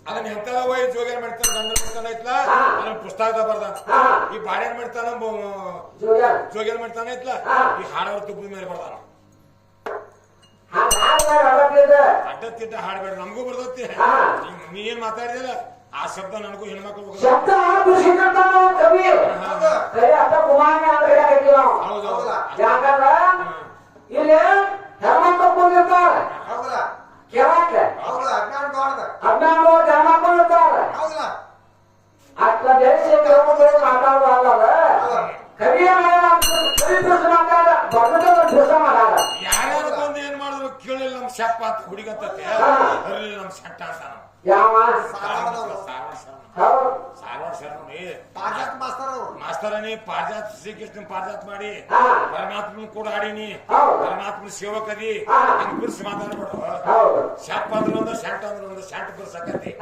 ಅದನ್ನ ಎಂತದ ಹೋಗಿ ಜೋಗ್ಯಾನ ಮಾಡ್ತಾನ ಗಂಡ ಮಾಡ್ತಾನ ಐತ್ಲಾ ಅದನ್ನ ಪುಸ್ತಕದ ಬರ್ದಾನ ಈ ಬಾಡ್ಯಾನ ಮಾಡ್ತಾನ ಜೋಗ್ಯಾನ ಮಾಡ್ತಾನ ಐತ್ಲಾ ಈ ಹಾಡವ್ರ ತುಪ್ಪದ ಮೇಲೆ ಬರ್ದಾನ ಅಡ್ಡತ್ತಿಟ್ಟ ಹಾಡ್ಬೇಡ ನಮಗೂ ಬರ್ತತಿ ನೀ ಏನ್ ಮಾತಾಡಿದಿಲ್ಲ ಆ ಶಬ್ದ ನನಗೂ ಹೆಣ್ಮಕ್ಳು ಇಲ್ಲಿ ಧರ್ಮ ತಪ್ಪಿರ್ತಾರೆ ಅಜ್ಞಾನ ಧರ್ಮ ಕೊಂಡಿರ್ತಾರೆ ಅಷ್ಟ ದೇಶ ಮಾತಾಡುವ ಕವಿಯ ಯಾರ್ಯಾರು ಬಂದು ಏನ್ ಮಾಡಿದ್ರು ಕೇಳಿಲ್ಲ ನಮ್ ಶಪ್ಪ ಅಂತ ಹುಡುಗತ್ತತೆ ನಮ್ ಶಟ್ಟ ಅಂತ ಯಾವ ಮಾಸ್ತರನಿ ಪಾರ್ಜಾತ್ ಶ್ರೀಕೃಷ್ಣ ಪಾರ್ಜಾತ್ ಮಾಡಿ ಪರಮಾತ್ಮನ ಕೂಡ ಆಡಿನಿ ಪರಮಾತ್ಮನ ಸೇವಕದಿ ಹಂಗ ಬಿರ್ಸಿ ಮಾತಾಡ್ಬೇಡ ಶಾಪ್ ಅಂದ್ರೆ ಒಂದು ಶಾಂಟ್ ಅಂದ್ರೆ ಒಂದು ಶಾಂಟ್ ಬಿರ್ಸಕತಿ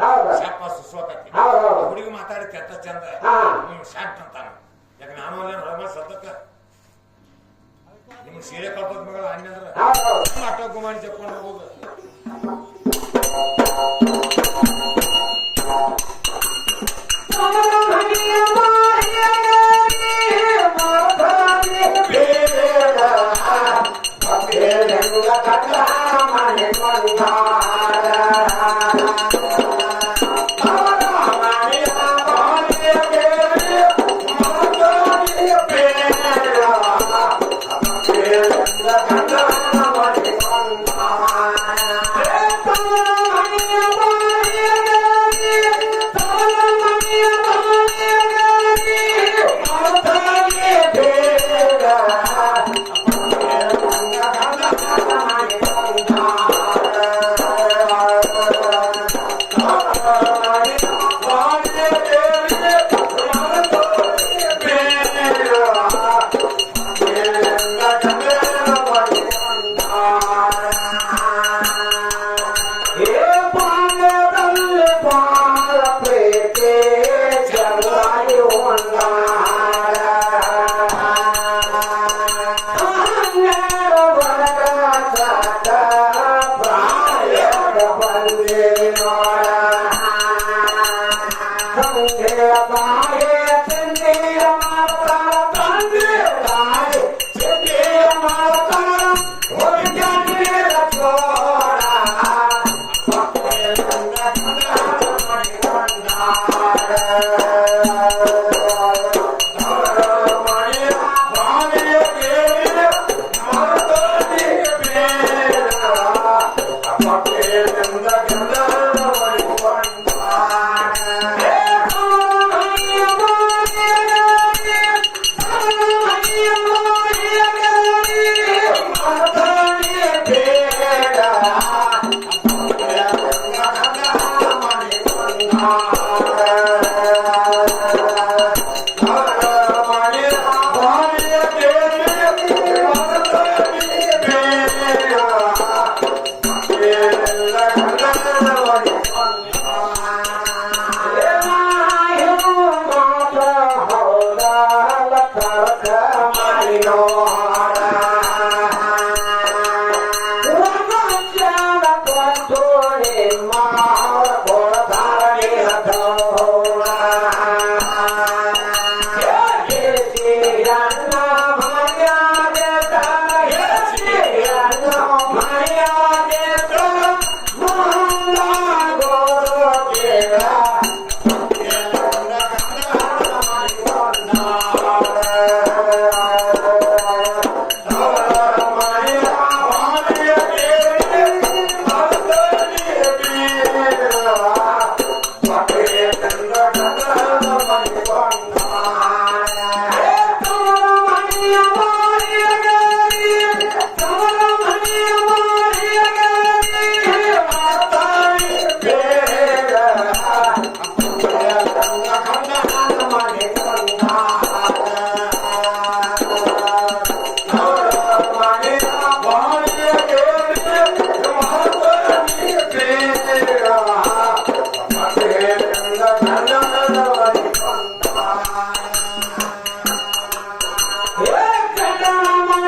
ಶಾಪ ಸುಸ್ವಕತಿ ಹುಡುಗಿ ಮಾತಾಡಿ ಕೆಟ್ಟ ಚಂದ ಶಾಂಟ್ ಅಂತಾನ ಯಾಕೆ ನಾನು ಅಲ್ಲೇ ಹೊರಬ ಸತ್ತಕ್ಕ ನಿಮ್ಗೆ ಸೀರೆ ಕಳ್ತದ ಮಗಳ ಅಣ್ಣಂದ್ರ ಆಟ ಗುಮಾನಿ ಚಪ್ಕೊಂಡು ಹೋಗುದು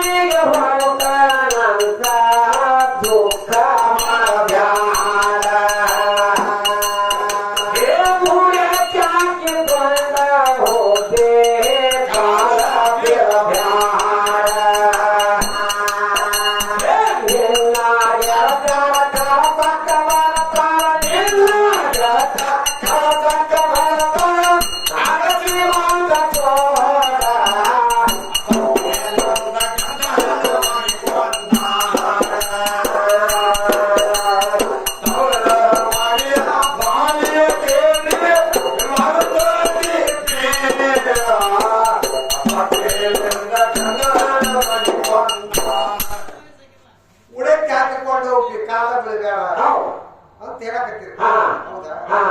ಮನೆಗೆ ಹೊರಟನಂತ ದುಃಖ ಮಾಡಬ್ಯಾಡ ಏ ಮೂಳೆ ಚಾಕಿಕೊಂಡ ಹೋದೆ ಕಾಲ ಬಿಡಬ್ಯಾಡ ನಿನ್ನ ಗೆಳತರ ಕಳತಕ್ಕ ಬರ್ತಾರ ನಿನ್ನ ಗೆಳತರ ಕಳತಕ್ಕ ಬರ್ತಾರ ಆಗ ಶ್ರೀಮಂತ ಚೋರ ಉಡಕ್ಕೆ ಹಾಕಿಕೊಂಡು ಹೋಗಿ ಕಾಲ ಬೆಳಗಾಳ ಹೌದು ಅಂತ ಹೇಳಕತ್ತೀರಿ ಹಾ ಹೌದಾ ಹಾ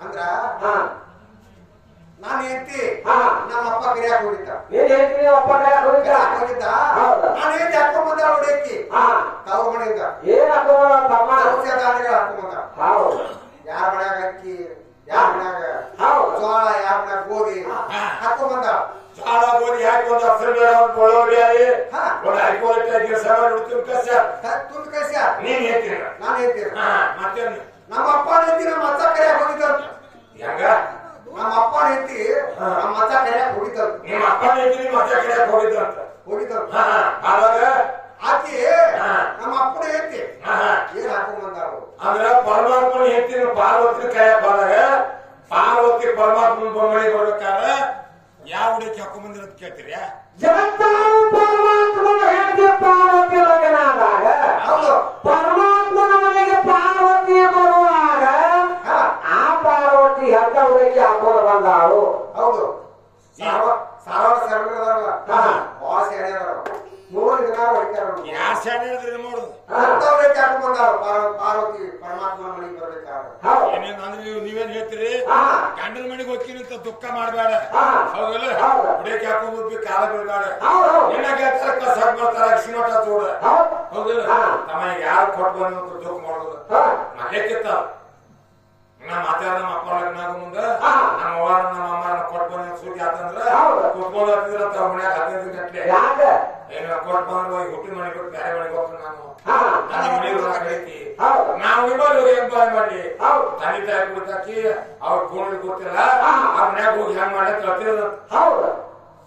ಅಂದ್ರ ಹಾ ನಾನು ಹೆಂಡತಿ ಹಾ ನಮ್ಮ ಅಪ್ಪ ಗಿರಿಯಾಕ ಹೋಗಿದ್ದ ನೀನ್ ಹೇಳ್ತೀನಿ ಒಪ್ಪ ಹೋಗಿದ್ದ ಗಿರಿಯಾಕ ಹೋಗಿದ್ದ ಹೌದಾ ನಾನು ಹೆಂಡತಿ ಹಾಕೊಂಡ್ ಬಂದ ಉಡಕ್ಕಿ ಹಾ ತವ್ರ ಮನೆಯಿಂದ ಏನ್ ಹಾಕೋಣ ತಮ್ಮ ಔಷಧ ದಾನಿಗಳು ಹಾಕೊಂಡ್ ಬಂದ ಹೌದು ಯಾರ ಮನ್ಯಾಗ ಅಕ್ಕಿ ಯಾರ ಮನ್ಯಾಗ ಹೌದು ಜೋಳ ಯಾರ ಮನ್ಯಾಗ ಗೋಧಿ ಹಾಕೊಂಡ್ ಬಂದ ಸಾಲ ಗೋಧಿ ಹಾಕಿ ಒಂದು ಅಕ್ಷರ ಬೇಡ ಒಂದು ಒಳೋರಿ ಹಾ. ಒಂದು ಹಾಕೋಲಿಕ್ಕೆ ಕೆಲಸ ಮಾಡಿ ಕಸ ತುಂಡು ಕಳ್ಸ್ಯ ನೀನ್ ಹೇಳ್ತೀರ ನಾನು ಹೇಳ್ತೀನಿ ಮತ್ತೇನು ನಮ್ಮ ಅಪ್ಪ ಹೆಂಡತಿ ನಮ್ಮ ಅಜ್ಜ ಕರಿಯಾಕ ಹೋಗಿದ್ದಂತ ಹೆಂಗ ನಮ್ಮ ಅಪ್ಪ ಹೆಂಡತಿ ನಮ್ಮ ಅಜ್ಜ ಕರಿಯಾಕ ಹೋಗಿದ್ದಂತ ನಿಮ್ಮ ಅಪ್ಪ ಹೇಳ್ತೀನಿ ಮತ್ತೆ ಕಡೆ ಹೋಗಿದ್ದು ಅಂತ ಹೋಗಿದ್ದಂತ ಆವಾಗ ಆಕಿ ನಮ್ಮ ಅಪ್ಪನ ಹೆಂಡತಿ ಏನ್ ಹಾಕೊಂಡ್ ಬಂದಾರು ಅಂದ್ರ ಪರಮಾತ್ಮನ ಹೇಳ್ತೀನಿ ಪಾರ್ವತಿ ಕೈಯಾಗ ಹೋದಾಗ ಪಾರ್ವತಿ ಪರಮಾತ್ಮನ ಬೊಮ್ಮಳಿ ಬರ್ಬೇಕಾದ್ರೆ ಯಾವ ಹುಡುಗಿ ಹಾಕೊಂಡ್ ಬಂದಿರೋದ್ ಕೇಳ್ತೀರಿ ಜಗತ್ತಾರು ಪರಮಾತ್ಮನ ಹೆಂಡತಿ ಪಾರ್ವತಿ ಲಗ್ನಾದಾಗ ಹೌದು ಪರಮಾತ್ಮನ ಮನೆಗೆ ಪಾರ್ವತಿ ಬರುವಾಗ ಆ ಪಾರ್ವತಿ ಹೆಂಡ ಹುಡುಗಿ ಹಾಕೊಂಡು ಬಂದಾಳು ಹೌದು ಸಾರವ ಸರ್ವರಲ್ಲ ಬಾಳ ಸೇನೆ ನೋಡಿ ದಿನ ಹೊಡಿತಾರ ಯಾರ್ ಶಾಣೆ ಹೇಳಿದ್ರಿ ನೋಡುದು ಅಂತವ್ರಿಗೆ ಹಾಕೊಂಡ್ ಬಂದಾರು ಪಾರ್ವತಿ ಪರಮಾತ್ಮನ ಮನೆಗೆ ಬರ್ಬೇಕಾದ್ರೆ ಹೌದು ಏನೇನ್ ಅಂದ್ರೆ ನೀವೇನ್ ಹೇಳ್ತೀರಿ ಹಾ. ಗಂಡನ ಮನೆಗೆ ಹೋಗ್ತೀನಿ ಅಂತ ದುಃಖ ಮಾಡಬೇಡ ಹಾ. ಹೌದಲ್ಲ ಹೌದು. ಹುಡುಗಿ ಹಾಕೊಂಡ್ ಹೋಗ್ಬೇಕು ಕಾಲ ಬೀಳ್ಬೇಡ ಹೌದು ಏನ ಕೇಳ್ತಾರ ಕಸ ಬರ್ತಾರ ಸಿಮಟ ತೋಡ ಹೌದು ಹೌದಿಲ್ಲ ಹಾ. ತಮ್ಮ ಯಾರು ಕೊಟ್ಟು ಬಂದ ದುಃಖ ಮಾಡೋದು ಹಾ. ಮನೆಕ್ಕಿತ್ತ ನಾ ಮಾತಾಡ ನಮ್ಮ ಅಪ್ಪ ಲಗ್ನಾಗ ಮುಂದ ಹಾ. ನಮ್ಮ ಅವ್ವ ನಮ್ಮ ಅಮ್ಮ ಕೊಟ್ಟು ಬಂದ ಸೂಟಿ ಆತಂದ್ರ ಹೌದು. ಕುತ್ಕೊಂಡು ಹತ್ತಿದ್ರ ತಮ್ಮ ಮನ್ಯಾಗ 15 ಗಂಟೆ ಯಾಕ ಏನ ಕೊಟ್ಟು ಬಂದ್ರು ಹುಟ್ಟಿನ ಮನೆಗೆ ಹೋಗಿ ಬೇರೆ ಮನೆಗೆ ಹೋಗ್ತೀನಿ ನಾನು ಹಾ. ನನ್ನ ಮನೆಗೆ ಐತಿ ಹೌದು ನಾವು ಇಬ್ಬರು ಹೆಂಗ್ ಬಾಯ್ ಮಾಡಿ ಹೌದು ತಂದೆ ತಾಯಿ ಕುಡ್ತಾಕಿ ಅವ್ರ ಕೋಣಿ ಗೊತ್ತಿಲ್ಲ ಹಾ. ಅವ್ರ ಮನ್ಯಾಗ ಹೋಗಿ ಹೆಂಗ್ ಮಾಡಕ್ ಕಲ್ತಿರೋದು ಹೌದು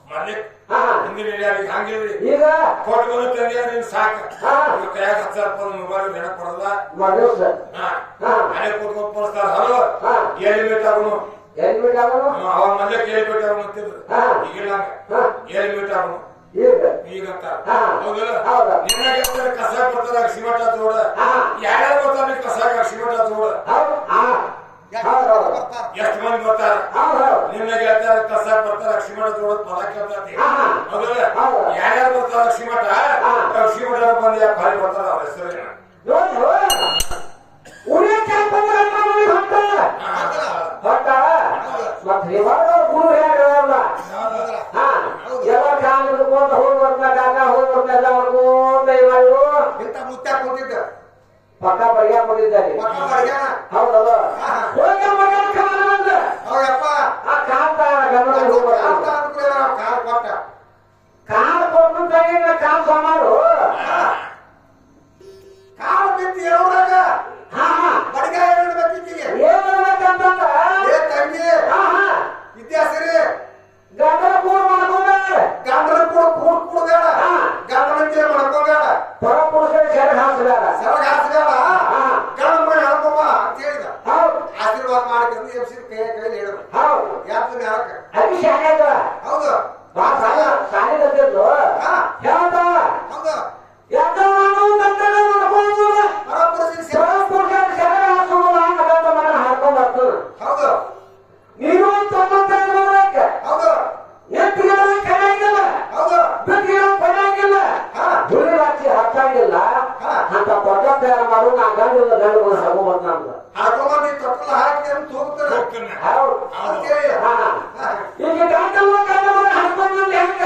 ಮಾಡ್ಲಿಕ್ ಹಾ. ಹಿಂದಿನ ಯಾರಿಗೆ ಹಂಗಿಲ್ರಿ ಈಗ ಕೊಟ್ಟು ಬಂದು ತಂದೆ ನೀನ್ ಸಾಕ ಹಾ. ಈಗ ಕೈಯಾಗ 10,000 ರೂಪಾಯಿ ಮೊಬೈಲ್ ನೆನಪ್ ಕೊಡಲ್ಲ ಮನುಷ್ಯ ಹಾ ಹಾ. ಮನೆ ಕೂತ್ಕೊಂಡು ಪಡಿಸ್ತಾರ ಹಲೋ ಹಾ. ಎಲ್ಲಿ ಬೇಕಾಗನು ಎಲ್ಲಿ ಬಿಟ್ಟಾಗನು ಅವಾಗ ಮೊದ್ಲೇ ಕೇಳಿ ಬೇಕಾಗನು ಅಂತಿದ್ರು ಹಾ. ಈಗಿಲ್ಲ ಹಾ. ಎಲ್ಲಿ ಬೇಕಾಗನು ಈಗ ಈಗಂತ ಹಾ. ಹೌದಲ್ಲ ಹೌದು. ನಿನ್ನಾಗ ಕಸ ಬರ್ತಾರ ಸಿಮೆಂಟ ತೋಡ ಹಾ. ಯಾರ್ಯಾರು ಬರ್ತಾರ ಕಸಾಗ ಸಿಮೆಂಟ ತೋಡ ಹೌದು ಹಾ ಹೌದು ಹೌದು ಬರ್ತಾರ ಎಷ್ಟು ಮಂದಿ ಬರ್ತಾರ ಹೌದು ಹೌದು ನಿನ್ನಾಗ ಹೇಳ್ತಾರ ಕಸ ಬರ್ತಾರ ಸಿಮೆಂಟ ತೋಡ ಪದ ಕೇಳ್ತಾತಿ ಹಾ. ಹೌದಲ್ಲ ಹೌದು. ಯಾರ್ಯಾರು ಬರ್ತಾರ ಸಿಮೆಂಟ ಹಾ. ಸಿಮೆಂಟ ಬಂದು ಯಾಕೆ ಭಾರಿ ಬರ್ತಾರ ಅವ್ರ ಹೆಸರು ನೋಡು ಉಳಿಯ ಚಾಪಂದ್ರ ಮನೆಗೆ ಹೊಟ್ಟ ಮತ್ತೆ ಇವಾಗ ಗುರು ಹೇಳಲ್ಲ ಹಾ ಎಲ್ಲ ಕಾಲ ಹಿಡ್ಕೊಂಡು ಹೋಗಿ ಬರ್ತಾಗ ಹೋಗಿ ಬರ್ತಾಗ ಹೊಡ್ಕೊಂಡ ಇವಾಗ ಇಂತ ಮುತ್ತ ಕೂತಿದ್ದ ಪಕ್ಕ ಬಡಿಯ ಬಂದಿದ್ದಾರೆ ಮಕ್ಕ ಬಡಿಯಾಣ ಹೌದಲ್ಲ ಹೋಗಿ ಮಗನ ಕಾಲ ಬಂದ ಹೌದಪ್ಪ ಆ ಕಾಂತಾರ ಗಮನ ಅಂತ ಅನ್ಕೊಳ್ಳಿ ಕಾಲ್ ಕೊಟ್ಟ ಕಾಲ ಕೊಟ್ಟು ತೆಗಿದ ಕಾಲ ಸಮಾರು ಕಾಲ್ ಬಿತ್ತು ಹೇಳೋದಾಗ ಹಾ ಬಡಿಗ ಹೇಳ್ಬೇಕಿದ್ದೀಗೆ ಏನ್ಬೇಕಂತಂದ್ರ ಏ ತಂಗಿ ಹಾ ಹಾ ವಿದ್ಯಾಸರಿ ಗಂಡನ ಕೂಡ್ ಮಾಡ್ಕೊಂಡ ಗಂಡನ ಕೂಡ ಕೂಡ್ ಕೂಡಬೇಡ ಹಾ. ಗಂಡನಂತೆ ಮಾಡ್ಕೋಬೇಡ ಪರಪುರುಷರ ಸೆರೆ ಹಾಕ್ಸಿದಾರ ಸೆರಗ ಹಾಸ್ಬೇಡ ಹಾ. ಗಂಡನ ಮನೆ ಹೇಳ್ಕೊಬ ಅಂತ ಹೇಳಿದ ಹೌದು ಆಶೀರ್ವಾದ ಮಾಡಿಕೊಂಡು ಎಬ್ಸಿ ಕೈಯಲ್ಲಿ ಹೇಳಿದ್ರು ಹೌದು ಯಾಕೆ ಯಾರಕ್ಕ ಅತಿ ಶಾಲೆ ಅದ ಹೌದು ಬಾ ಶಾಲೆ ಕಲ್ತಿದ್ಲು ಹಾ. ಹೇಳ್ದ ಹೌದು ಯಾಕ ನಾನು ಗಂಡನ ಮಾಡ್ಕೊಳ್ಳೋದಿಲ್ಲ ಪರಪುರುಷಿಗೆ ಸೇವೆ ಪರಪುರುಷರ ಸೆರೆ ಹಾಕೋಲ್ಲ ಗಂಡ ಮಗನ ಹಾಕೊಂಡ್ ಬರ್ತದೆ ಹೌದು ನೀನು ತೊಂಬತ್ತೈದು ನೋಡಕ್ಕೆ ಹೌದು ಎತ್ತಿಗೆ ಕೈಯಾಗಿಲ್ಲ ಹೌದು ಬಿಟ್ಟಿಗೆ ಕೈಯಾಗಿಲ್ಲ ಹಾ. ದುಡಿ ಹಚ್ಚಿ ಹಾಕಂಗಿಲ್ಲ ಹಾ. ಅಂತ ಕೊಟ್ಟ ತಯಾರ ಮಾಡು ನಾ ಗಂಡಿಲ್ಲ ಗಂಡು ಹಾಕೊಂಡ್ ನಮ್ದು ಹಾಕೊಂಬಂದು ತೊಟ್ಟಲ ಹಾಕಿ ಅಂತ ಹೋಗ್ತಾರೆ ಹೋಗ್ತಾನೆ ಹೌದು ಅಂತೇಳಿ ಹಾ ಹಾ. ಈಗ ಗಂಡಲ್ಲ ಗಂಡ ಮಗನ ಹಾಕೊಂಡ್ ಹೆಂಗ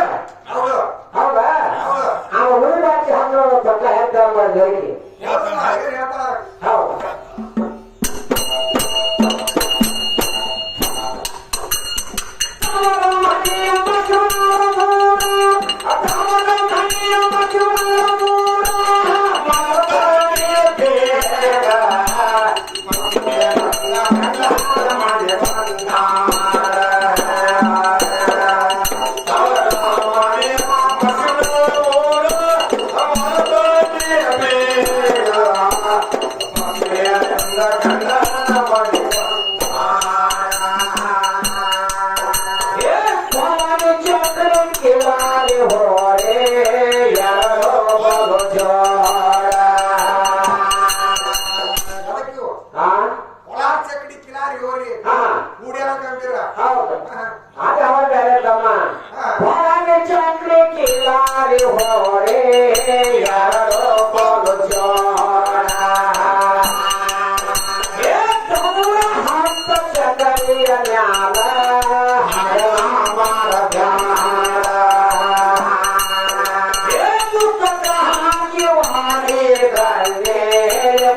ಹೌದು ಹೌದಾ ಹೌದು ಅವ ಉಳಿ ಹಾಕಿ ಹಾಕೋದು ತೊಟ್ಟ ಹೆಂಗ ಮಾಡಿ ಹೇಳ್ತಾರ ಏನ್ ಹೇಳ್ತಾರ ಹೌದು ಅದ ಮಾರಿ ಹೋರೆ ಯಾರೋ ಬೋಲು ಜೋಳ ಹಂತ ಚಕರಿಯ ಮ್ಯಾಲ ಹರ ಮಾರ ಬ್ಯಾಳ ದುಃಖ ಹಾಕಿ ವಾರಿ ಗಂಗೆ ಗಂಡ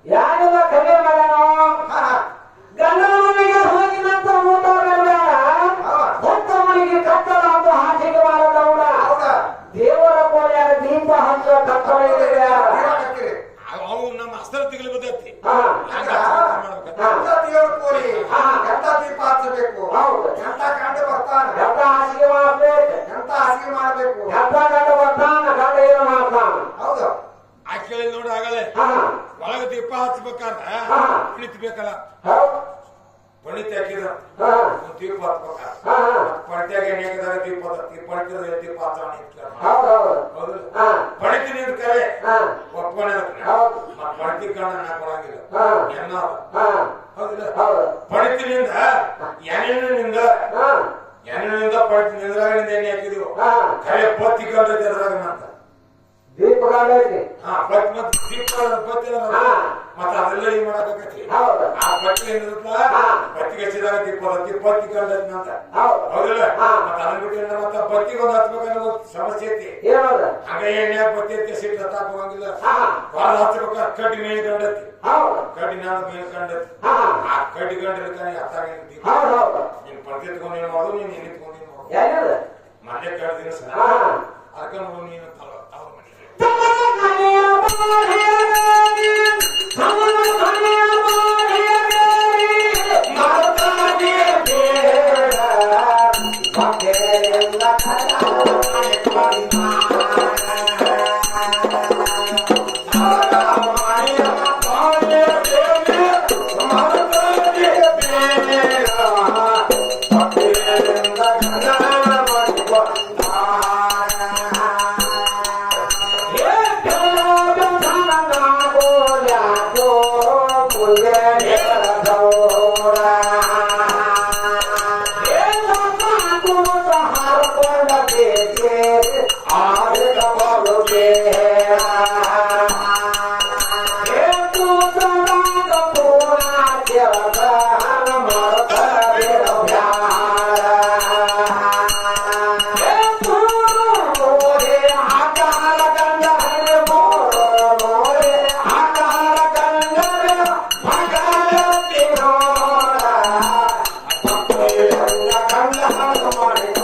ಯಾರೆಲ್ಲ ಕರೆ ಮಾಡೋ ಗಂಡನ ಮನೆಗೆ ಹೋಗಿನಂತ ಊಟ ಹೊತ್ತ ಮನೆಗೆ ಕಟ್ಟಡ ಅಂತ ಹಾಸಿಗೆ ಮಾಡದವನ ದೇವರ ಕೋಲ್ಯಾಗ ದೀಪ ಹಚ್ಚ ಕಟ್ಟಡ ಅವು ನಮ್ಮ ಅಸ್ತ್ರ ತಿಗಲಿ ಬದತ್ತಿ ದೇವರ ಕೋಲಿ ಎಂತ ದೀಪ ಹಚ್ಚಬೇಕು ಎಂತ ಗಂಡ ಬರ್ತಾನ ಎಂತ ಹಾಸಿಗೆ ಮಾಡಬೇಕು ಎಂತ ಹಾಸಿಗೆ ಮಾಡಬೇಕು ಎಂತ ಗಂಡ ಬರ್ತಾನ ಗಂಡ ಏನು ಮಾಡ್ತಾನ ಹೌದು ಆ ಕೇಳಿ ನೋಡಿ ಆಗಲೇ ಒಳಗ ದೀಪ ಹಚ್ಬೇಕಾದ್ರೆ ಕುಣಿತಬೇಕಲ್ಲ ಪಣಿತ ಹಾಕಿದ್ರ ದೀಪ ಹಚ್ಬೇಕ ಪಣಿತಾಗ ಎಣ್ಣೆ ಹಾಕಿದಾಗ ದೀಪ ಪಣಿತದ ದೀಪ ಪಣಿತಿ ನಿಂದ ಕರೆ ಒಪ್ಪಣೆ ಪಣಿತಿ ಕಾರಣ ನಾ ಕೊಡಂಗಿಲ್ಲ ಎನ್ನ ಹೌದಿಲ್ಲ ಪಣಿತಿನಿಂದ ಎಣ್ಣೆನಿಂದ ಪಣಿತಿ ನಿಂದ್ರಾಗಿನಿಂದ ಎಣ್ಣೆ ಹಾಕಿದೀವಿ ಕರೆ ಪತ್ತಿ ಕಂಡೈತೆ ಅದ್ರಾಗ ಅಂತ ದೀಪ ಕಾಣೈತಿ ಮತ್ತ ಅದೆಲ್ಲ ಏನ್ ಮಾಡಬೇಕೈತಿ ಆ ಪಟ್ಟಿ ಏನಿರುತ್ತ ಪಟ್ಟಿಗೆ ಹಚ್ಚಿದಾಗ ಪತ್ತಿ ಕಂಡೈತಿ ಅಂತ ಹೌದಿಲ್ಲ ಮತ್ತ ಅದನ್ನ ಬಿಟ್ಟು ಮತ್ತ ಪತ್ತಿಗೆ ಒಂದು ಹಚ್ಬೇಕನ್ನೋ ಸಮಸ್ಯೆ ಐತಿ ಹಂಗ ಎಣ್ಣೆ ಪತ್ತಿ ಐತಿ ಸಿಟ್ಟು ಹತ್ತಾಕ ಹೋಗಂಗಿಲ್ಲ ಬಾಳ ಹಚ್ಬೇಕ ಕಡ್ಡಿ ಮೇಲ್ ಕಂಡೈತಿ ಕಡ್ಡಿ ನಾದ ಮೇಲ್ ಕಂಡೈತಿ ಆ ಕಡ್ಡಿ ಕಂಡಿರ್ತಾನೆ ಹತ್ತಾಗ ನೀನ್ ಪತ್ತಿ ಎತ್ಕೊಂಡು ಏನ್ ಮಾಡೋದು ನೀನ್ ಎಣ್ಣೆ ಎತ್ಕೊಂಡು ಏನ್ ಮಾಡೋದು ಮನೆ ಕಡ್ದಿನ ಸಹ ಅದಕ್ಕ ನೋಡು ನೀನು ಅವ್ರ One